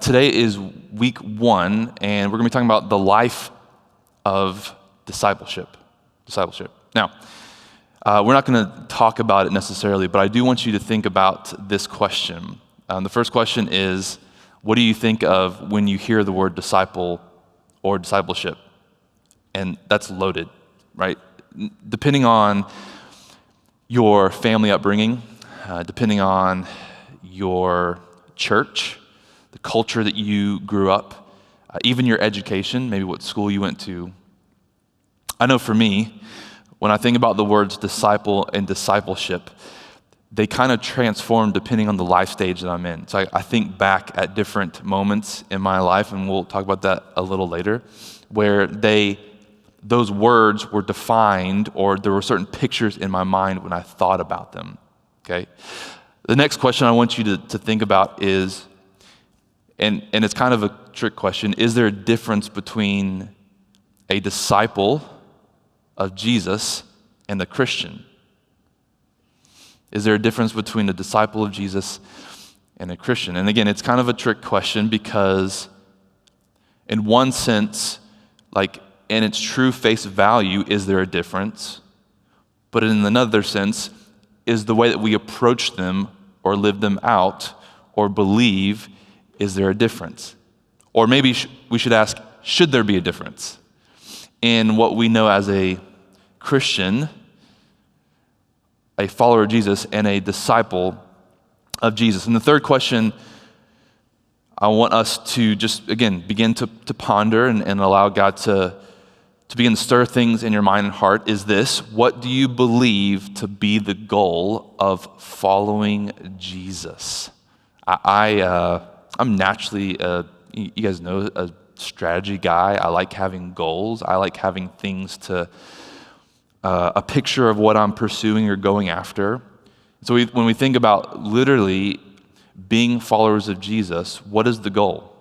Today is week 1, and we're going to be talking about the life of discipleship. Now, we're not going to talk about it necessarily, but I do want you to think about this question. The first question is, what do you think of when you hear the word disciple or discipleship? And that's loaded, right? Depending on your family upbringing, depending on your church, the culture that you grew up, even your education, maybe what school you went to. I know for me, when I think about the words disciple and discipleship, they kind of transform depending on the life stage that I'm in. So I think back at different moments in my life, and we'll talk about that a little later, where those words were defined, or there were certain pictures in my mind when I thought about them, okay? The next question I want you to think about is, and it's kind of a trick question, is there a difference between a disciple of Jesus and a Christian? Is there a difference between a disciple of Jesus and a Christian? And again, it's kind of a trick question because in one sense, like in its true face value, is there a difference? But in another sense, is the way that we approach them or live them out or believe, is there a difference? Or maybe we should ask, should there be a difference in what we know as a Christian, a follower of Jesus, and a disciple of Jesus? And the third question I want us to just, again, begin to ponder and allow God to begin to stir things in your mind and heart is this: what do you believe to be the goal of following Jesus? I'm naturally, you guys know, a strategy guy. I like having goals. I like having things to, a picture of what I'm pursuing or going after. So when we think about literally being followers of Jesus, what is the goal?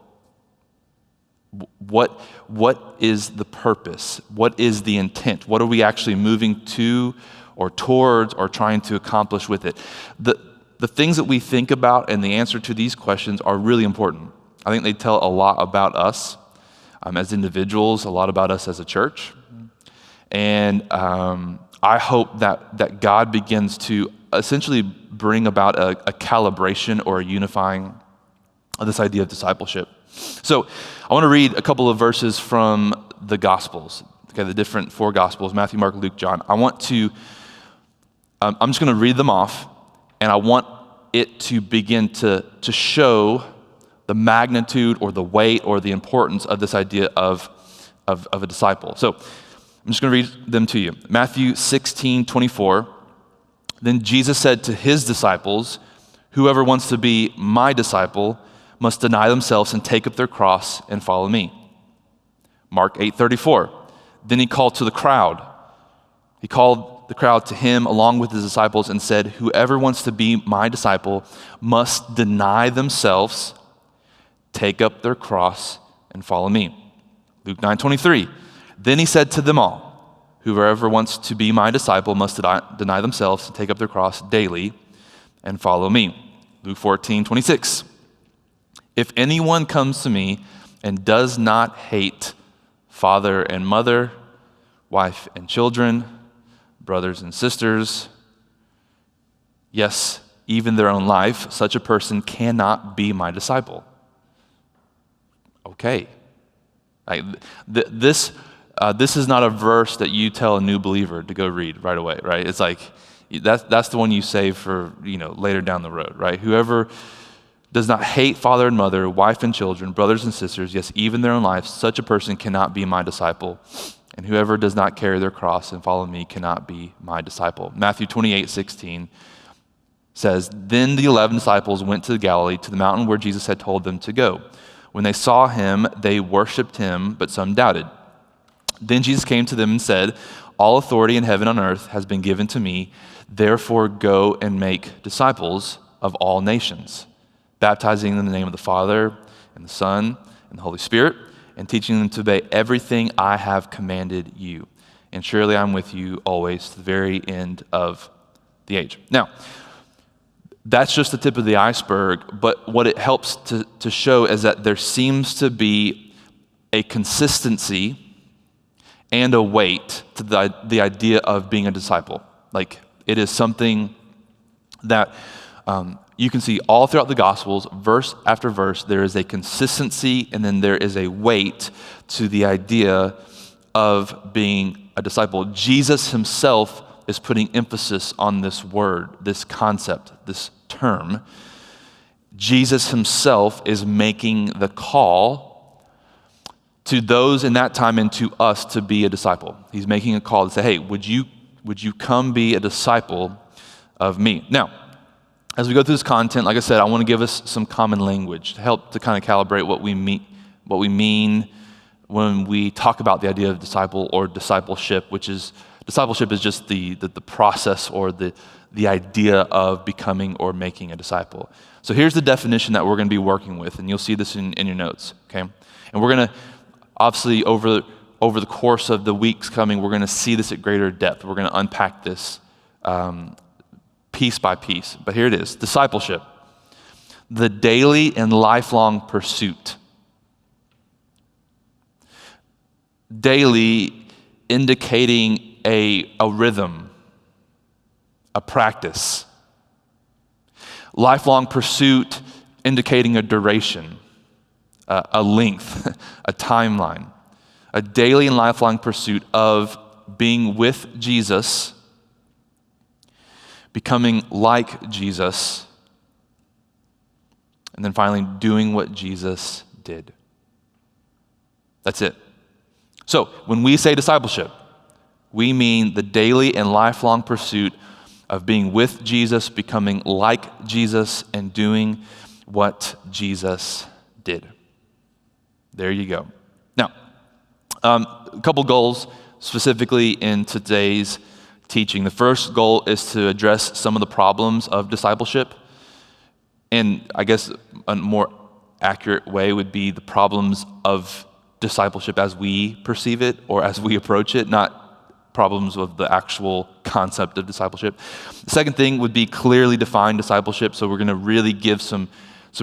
What is the purpose? What is the intent? What are we actually moving to or towards or trying to accomplish with it? The things that we think about and the answer to these questions are really important. I think they tell a lot about us as individuals, a lot about us as a church. And I hope that God begins to essentially bring about a calibration or a unifying of this idea of discipleship. So I want to read a couple of verses from the Gospels, okay, the different 4 Gospels, Matthew, Mark, Luke, John. I'm just going to read them off, and I want it to begin to show the magnitude or the weight or the importance of this idea of a disciple. So I'm just going to read them to you. Matthew 16:24. Then Jesus said to his disciples, "Whoever wants to be my disciple must deny themselves and take up their cross and follow me." Mark 8:34. Then he called to the crowd. He called the crowd to him along with his disciples and said, "Whoever wants to be my disciple must deny themselves, take up their cross, and follow me." Luke 9:23. Then he said to them all, "Whoever wants to be my disciple must deny themselves and take up their cross daily and follow me." Luke 14:26. "If anyone comes to me and does not hate father and mother, wife and children, brothers and sisters, yes, even their own life, such a person cannot be my disciple." Okay. This is not a verse that you tell a new believer to go read right away, right? It's like, that's the one you save for, later down the road, right? Whoever does not hate father and mother, wife and children, brothers and sisters, yes, even their own life, such a person cannot be my disciple. And whoever does not carry their cross and follow me cannot be my disciple. Matthew 28:16 says, "Then the 11 disciples went to Galilee, to the mountain where Jesus had told them to go. When they saw him, they worshiped him, but some doubted. Then Jesus came to them and said, 'All authority in heaven and on earth has been given to me. Therefore go and make disciples of all nations, baptizing them in the name of the Father and the Son and the Holy Spirit, and teaching them to obey everything I have commanded you. And surely I'm with you always to the very end of the age.'" Now, That's just the tip of the iceberg, but what it helps to show is that there seems to be a consistency and a weight to the idea of being a disciple. Like, it is something that you can see all throughout the Gospels, verse after verse. There is a consistency, and then there is a weight to the idea of being a disciple. Jesus himself is putting emphasis on this word, this concept, this term. Jesus himself is making the call to those in that time and to us to be a disciple. He's making a call to say, hey, would you come be a disciple of me? Now, as we go through this content, like I said, I want to give us some common language to help to kind of calibrate what we mean when we talk about the idea of disciple or discipleship, which is discipleship is just the process or the idea of becoming or making a disciple. So here's the definition that we're going to be working with, and you'll see this in your notes, okay? And we're going to, obviously, over the course of the weeks coming, we're going to see this at greater depth. We're going to unpack this piece by piece. But here it is. Discipleship, the daily and lifelong pursuit. Daily indicating a rhythm, a practice. Lifelong pursuit indicating a duration, a length, a timeline. A daily and lifelong pursuit of being with Jesus, becoming like Jesus, and then finally doing what Jesus did. That's it. So when we say discipleship, we mean the daily and lifelong pursuit of being with Jesus, becoming like Jesus, and doing what Jesus did. There you go. Now, a couple goals specifically in today's teaching. The first goal is to address some of the problems of discipleship. And I guess a more accurate way would be the problems of discipleship as we perceive it or as we approach it, not problems of the actual concept of discipleship. The second thing would be clearly define discipleship. So we're going to really give some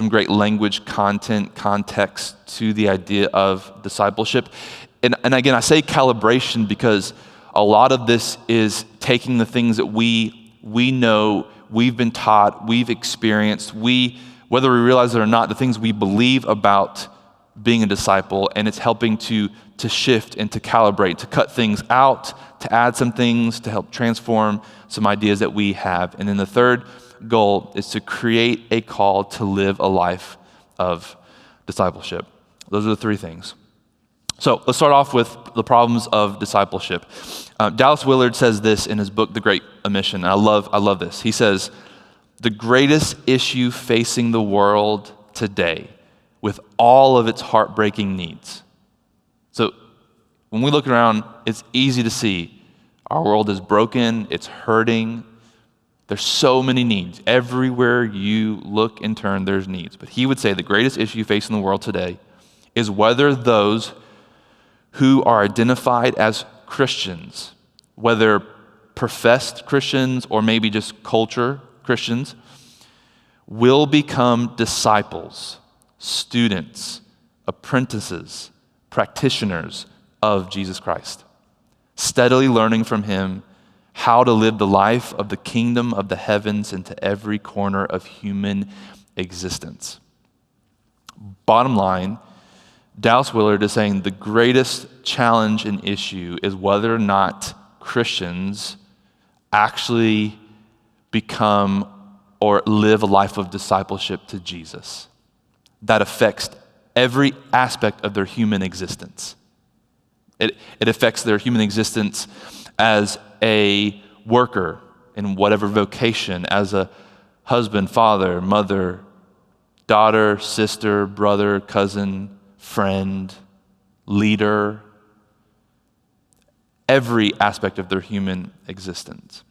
great language, context to the idea of discipleship. And again, I say calibration because a lot of this is taking the things that we know, we've been taught, we've experienced, whether we realize it or not, the things we believe about being a disciple, and it's helping to shift and to calibrate, to cut things out, to add some things, to help transform some ideas that we have. And then the third goal is to create a call to live a life of discipleship. Those are the three things. So let's start off with the problems of discipleship. Dallas Willard says this in his book, The Great Omission. And I love this. He says, the greatest issue facing the world today with all of its heartbreaking needs. So when we look around, it's easy to see our world is broken, it's hurting. There's so many needs. Everywhere you look and turn, there's needs. But he would say the greatest issue facing the world today is whether those who are identified as Christians, whether professed Christians or maybe just culture Christians, will become disciples, students, apprentices, practitioners of Jesus Christ, steadily learning from him how to live the life of the kingdom of the heavens into every corner of human existence. Bottom line, Dallas Willard is saying the greatest challenge and issue is whether or not Christians actually become or live a life of discipleship to Jesus that affects every aspect of their human existence. It affects their human existence as a worker in whatever vocation, as a husband, father, mother, daughter, sister, brother, cousin, friend, leader, every aspect of their human existence.